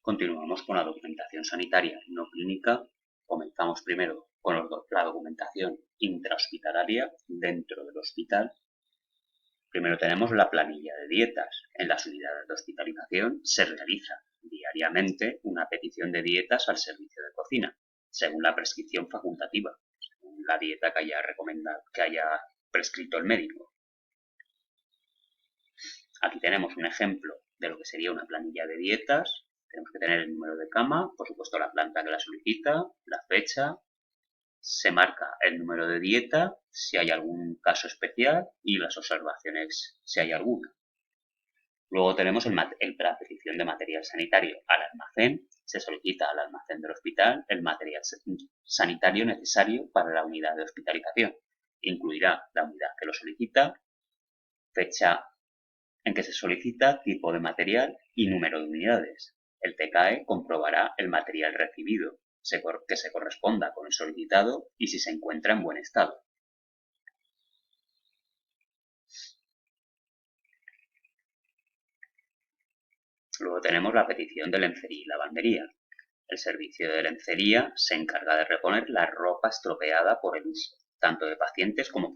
Continuamos con la documentación sanitaria no clínica. Comenzamos primero con la documentación intrahospitalaria dentro del hospital. Primero tenemos la planilla de dietas. En las unidades de hospitalización se realiza diariamente una petición de dietas al servicio de cocina, según la prescripción facultativa, según la dieta que haya prescrito el médico. Aquí tenemos un ejemplo de lo que sería una planilla de dietas. Tenemos que tener el número de cama, por supuesto la planta que la solicita, la fecha, se marca el número de dieta, si hay algún caso especial y las observaciones si hay alguna. Luego tenemos la petición de material sanitario al almacén. Se solicita al almacén del hospital el material sanitario necesario para la unidad de hospitalización. Incluirá la unidad que lo solicita, fecha en que se solicita, tipo de material y número de unidades. El TCAE comprobará el material recibido, que se corresponda con el solicitado y si se encuentra en buen estado. Luego tenemos la petición de lencería y lavandería. El servicio de lencería se encarga de reponer la ropa estropeada por el uso, tanto de pacientes como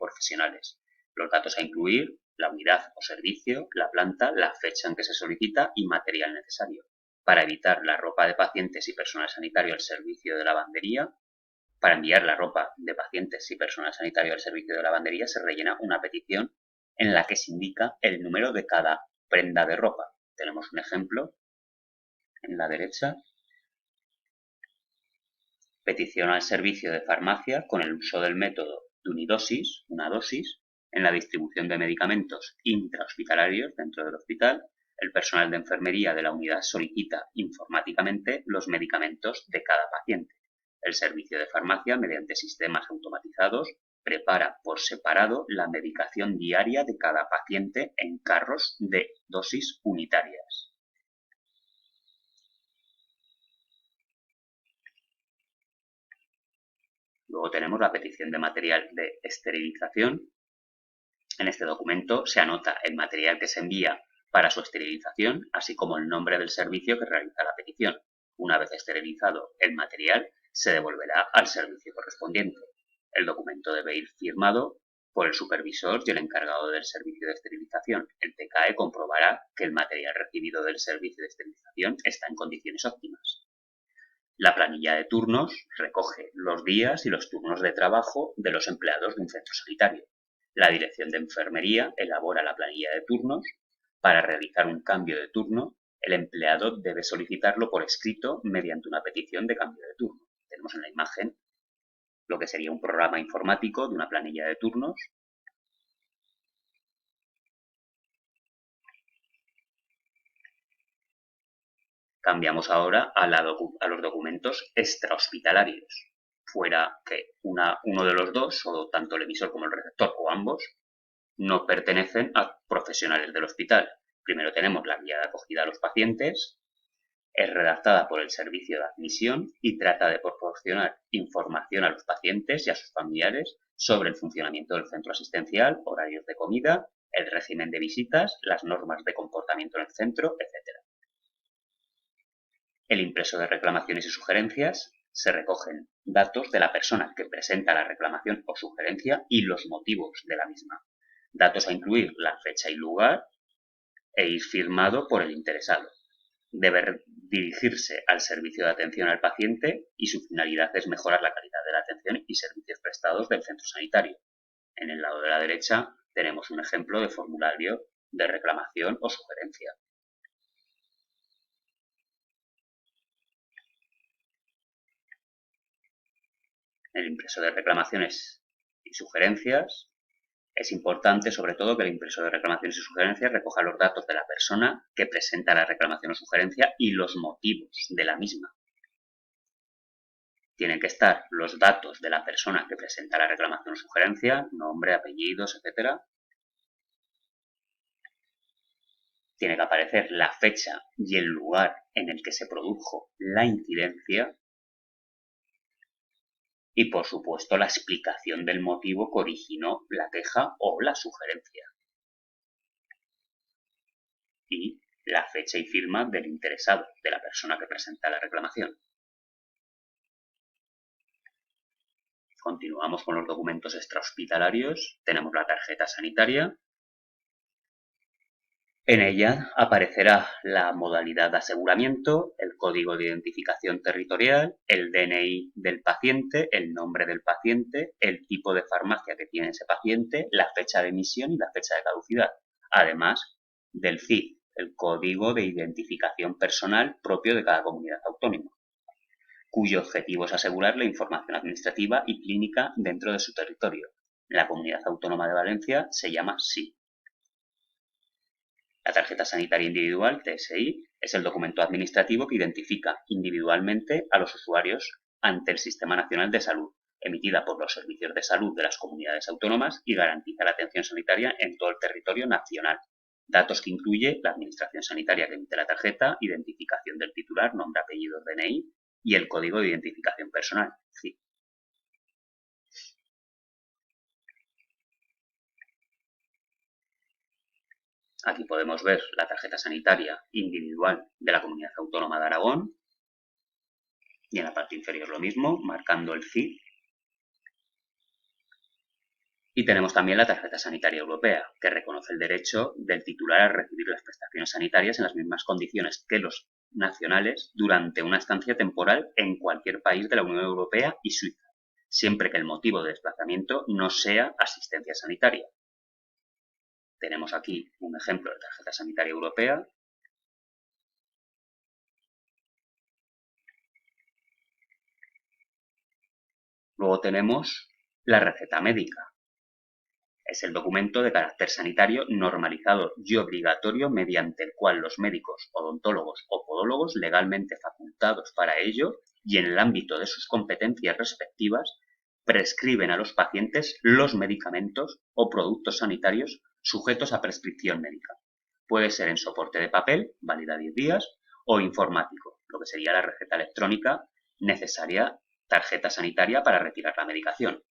profesionales. Los datos a incluir: la unidad o servicio, la planta, la fecha en que se solicita y material necesario. Para evitar la ropa de pacientes y personal sanitario al servicio de lavandería, para enviar la ropa de pacientes y personal sanitario al servicio de lavandería se rellena una petición en la que se indica el número de cada prenda de ropa. Tenemos un ejemplo en la derecha. Petición al servicio de farmacia con el uso del método de unidosis, una dosis, en la distribución de medicamentos intrahospitalarios dentro del hospital. El personal de enfermería de la unidad solicita informáticamente los medicamentos de cada paciente. El servicio de farmacia, mediante sistemas automatizados, prepara por separado la medicación diaria de cada paciente en carros de dosis unitarias. Luego tenemos la petición de material de esterilización. En este documento se anota el material que se envía para su esterilización, así como el nombre del servicio que realiza la petición. Una vez esterilizado el material, se devolverá al servicio correspondiente. El documento debe ir firmado por el supervisor y el encargado del servicio de esterilización. El TCAE comprobará que el material recibido del servicio de esterilización está en condiciones óptimas. La planilla de turnos recoge los días y los turnos de trabajo de los empleados de un centro sanitario. La dirección de enfermería elabora la planilla de turnos. Para realizar un cambio de turno, el empleado debe solicitarlo por escrito mediante una petición de cambio de turno. Tenemos en la imagen lo que sería un programa informático de una planilla de turnos. Cambiamos ahora a los documentos extrahospitalarios. Fuera que uno de los dos, o tanto el emisor como el receptor, o ambos, no pertenecen a profesionales del hospital. Primero tenemos la guía de acogida a los pacientes. Es redactada por el servicio de admisión y trata de proporcionar información a los pacientes y a sus familiares sobre el funcionamiento del centro asistencial, horarios de comida, el régimen de visitas, las normas de comportamiento en el centro, etc. El impreso de reclamaciones y sugerencias. Se recogen datos de la persona que presenta la reclamación o sugerencia y los motivos de la misma. Datos a incluir: la fecha y lugar, e ir firmado por el interesado. Debe dirigirse al servicio de atención al paciente y su finalidad es mejorar la calidad de la atención y servicios prestados del centro sanitario. En el lado de la derecha tenemos un ejemplo de formulario de reclamación o sugerencia. El impreso de reclamaciones y sugerencias. Es importante, sobre todo, que el impreso de reclamaciones y sugerencias recoja los datos de la persona que presenta la reclamación o sugerencia y los motivos de la misma. Tienen que estar los datos de la persona que presenta la reclamación o sugerencia, nombre, apellidos, etc. Tiene que aparecer la fecha y el lugar en el que se produjo la incidencia. Y, por supuesto, la explicación del motivo que originó la queja o la sugerencia. Y la fecha y firma del interesado, de la persona que presenta la reclamación. Continuamos con los documentos extrahospitalarios. Tenemos la tarjeta sanitaria. En ella aparecerá la modalidad de aseguramiento, el código de identificación territorial, el DNI del paciente, el nombre del paciente, el tipo de farmacia que tiene ese paciente, la fecha de emisión y la fecha de caducidad, además del CIF, el código de identificación personal propio de cada comunidad autónoma, cuyo objetivo es asegurar la información administrativa y clínica dentro de su territorio. La Comunidad Autónoma de Valencia se llama SI. La tarjeta sanitaria individual, TSI, es el documento administrativo que identifica individualmente a los usuarios ante el Sistema Nacional de Salud, emitida por los servicios de salud de las comunidades autónomas y garantiza la atención sanitaria en todo el territorio nacional. Datos que incluye la administración sanitaria que emite la tarjeta, identificación del titular, nombre, apellido, DNI y el código de identificación personal, CIF. Aquí podemos ver la tarjeta sanitaria individual de la Comunidad Autónoma de Aragón y en la parte inferior lo mismo, marcando el CIF. Y tenemos también la tarjeta sanitaria europea, que reconoce el derecho del titular a recibir las prestaciones sanitarias en las mismas condiciones que los nacionales durante una estancia temporal en cualquier país de la Unión Europea y Suiza, siempre que el motivo de desplazamiento no sea asistencia sanitaria. Tenemos aquí un ejemplo de tarjeta sanitaria europea. Luego tenemos la receta médica. Es el documento de carácter sanitario normalizado y obligatorio mediante el cual los médicos, odontólogos o podólogos legalmente facultados para ello y en el ámbito de sus competencias respectivas prescriben a los pacientes los medicamentos o productos sanitarios sujetos a prescripción médica. Puede ser en soporte de papel, válida 10 días, o informático, lo que sería la receta electrónica necesaria, tarjeta sanitaria para retirar la medicación.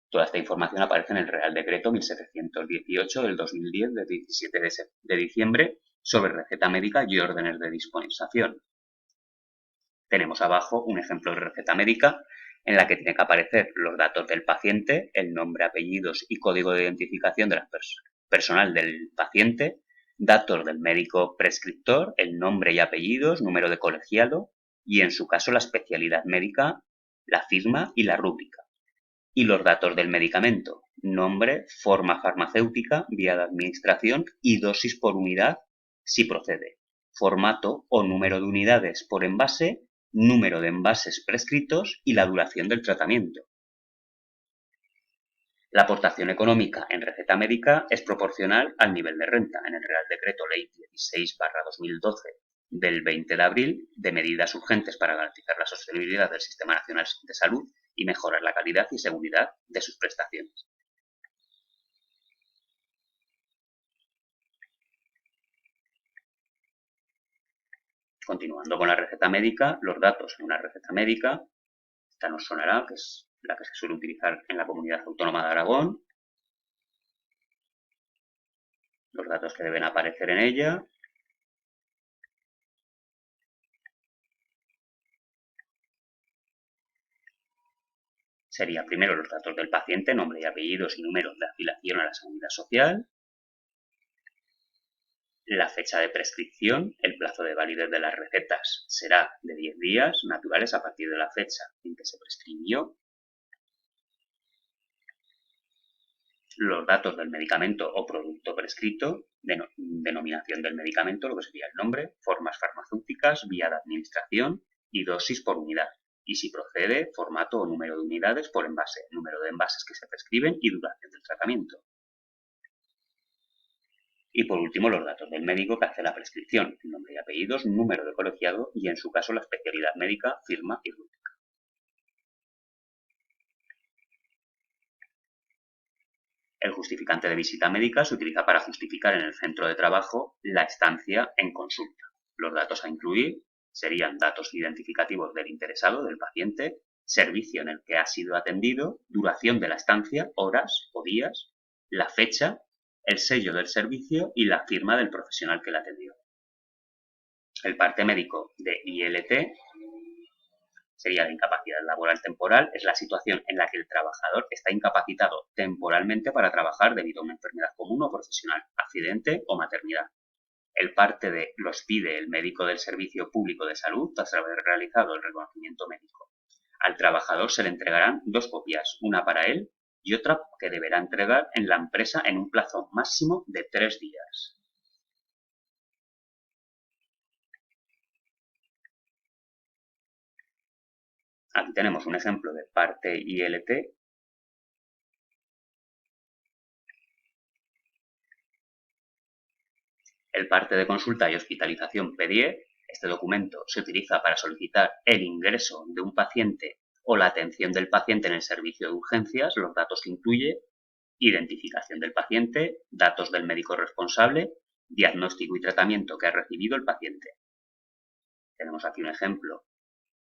Toda esta información aparece en el Real Decreto 1718 del 2010 de 17 de diciembre sobre receta médica y órdenes de dispensación. Tenemos abajo un ejemplo de receta médica en la que tiene que aparecer los datos del paciente, el nombre, apellidos y código de identificación de la personal del paciente, datos del médico prescriptor, el nombre y apellidos, número de colegiado y, en su caso, la especialidad médica, la firma y la rúbrica. Y los datos del medicamento, nombre, forma farmacéutica, vía de administración y dosis por unidad, si procede, formato o número de unidades por envase, número de envases prescritos y la duración del tratamiento. La aportación económica en receta médica es proporcional al nivel de renta en el Real Decreto Ley 16/2012 del 20 de abril de medidas urgentes para garantizar la sostenibilidad del Sistema Nacional de Salud y mejorar la calidad y seguridad de sus prestaciones. Continuando con la receta médica, los datos en una receta médica, esta nos sonará, que es la que se suele utilizar en la Comunidad Autónoma de Aragón, los datos que deben aparecer en ella, sería primero los datos del paciente, nombre y apellidos y números de afiliación a la Seguridad Social, la fecha de prescripción, el plazo de validez de las recetas será de 10 días naturales a partir de la fecha en que se prescribió, los datos del medicamento o producto prescrito, denominación del medicamento, lo que sería el nombre, formas farmacéuticas, vía de administración y dosis por unidad. Y si procede, formato o número de unidades por envase, número de envases que se prescriben y duración del tratamiento. Y por último, los datos del médico que hace la prescripción, nombre y apellidos, número de colegiado y, en su caso, la especialidad médica, firma y rúbrica. El justificante de visita médica se utiliza para justificar en el centro de trabajo la estancia en consulta. Los datos a incluir serían datos identificativos del interesado, del paciente, servicio en el que ha sido atendido, duración de la estancia, horas o días, la fecha, el sello del servicio y la firma del profesional que la atendió. El parte médico de ILT sería la incapacidad laboral temporal, es la situación en la que el trabajador está incapacitado temporalmente para trabajar debido a una enfermedad común o profesional, accidente o maternidad. El parte de los pide el médico del Servicio Público de Salud tras haber realizado el reconocimiento médico. Al trabajador se le entregarán 2 copias, una para él y otra que deberá entregar en la empresa en un plazo máximo de 3 días. Aquí tenemos un ejemplo de parte ILT. El parte de consulta y hospitalización P10, este documento se utiliza para solicitar el ingreso de un paciente o la atención del paciente en el servicio de urgencias. Los datos que incluye: identificación del paciente, datos del médico responsable, diagnóstico y tratamiento que ha recibido el paciente. Tenemos aquí un ejemplo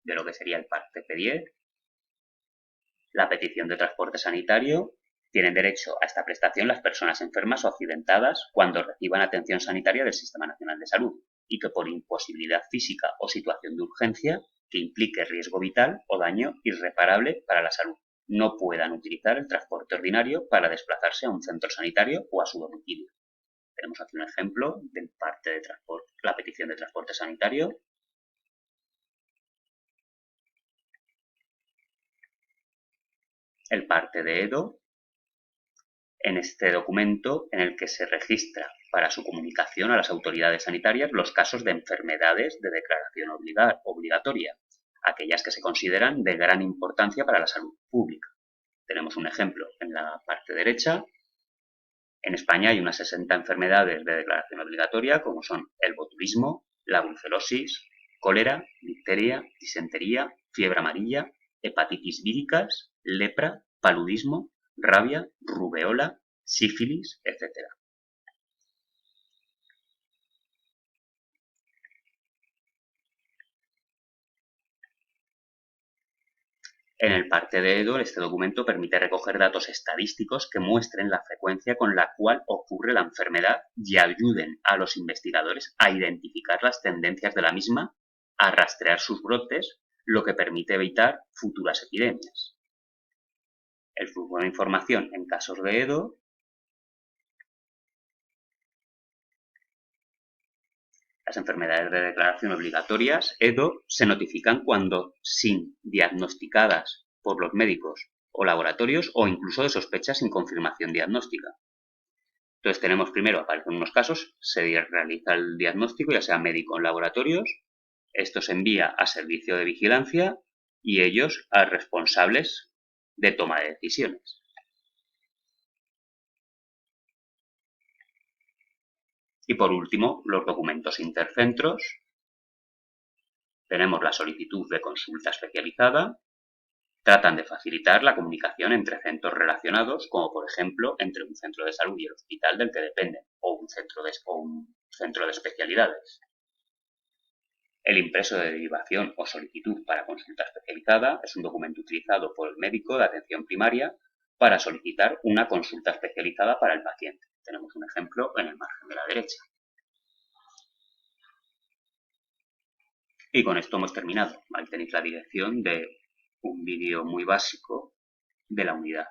de lo que sería el parte P10. La petición de transporte sanitario. Tienen derecho a esta prestación las personas enfermas o accidentadas cuando reciban atención sanitaria del Sistema Nacional de Salud y que por imposibilidad física o situación de urgencia que implique riesgo vital o daño irreparable para la salud no puedan utilizar el transporte ordinario para desplazarse a un centro sanitario o a su domicilio. Tenemos aquí un ejemplo del parte de transporte, la petición de transporte sanitario. El parte de EDO. En este documento en el que se registra para su comunicación a las autoridades sanitarias los casos de enfermedades de declaración obligatoria, aquellas que se consideran de gran importancia para la salud pública. Tenemos un ejemplo en la parte derecha. En España hay unas 60 enfermedades de declaración obligatoria, como son el botulismo, la brucelosis, cólera, difteria, disentería, fiebre amarilla, hepatitis víricas, lepra, paludismo, rabia, rubeola, sífilis, etc. En el parte de EDO, este documento permite recoger datos estadísticos que muestren la frecuencia con la cual ocurre la enfermedad y ayuden a los investigadores a identificar las tendencias de la misma, a rastrear sus brotes, lo que permite evitar futuras epidemias. El flujo de información en casos de EDO. Las enfermedades de declaración obligatorias, EDO, se notifican cuando sin diagnosticadas por los médicos o laboratorios o incluso de sospecha sin confirmación diagnóstica. Entonces tenemos primero, aparecen unos casos, se realiza el diagnóstico, ya sea médico o en laboratorios, esto se envía a servicio de vigilancia y ellos a responsables de toma de decisiones. Y por último, los documentos intercentros. Tenemos la solicitud de consulta especializada. Tratan de facilitar la comunicación entre centros relacionados, como por ejemplo entre un centro de salud y el hospital del que dependen, o un centro de especialidades. El impreso de derivación o solicitud para consulta especializada es un documento utilizado por el médico de atención primaria para solicitar una consulta especializada para el paciente. Tenemos un ejemplo en el margen de la derecha. Y con esto hemos terminado. Ahí tenéis la dirección de un vídeo muy básico de la unidad.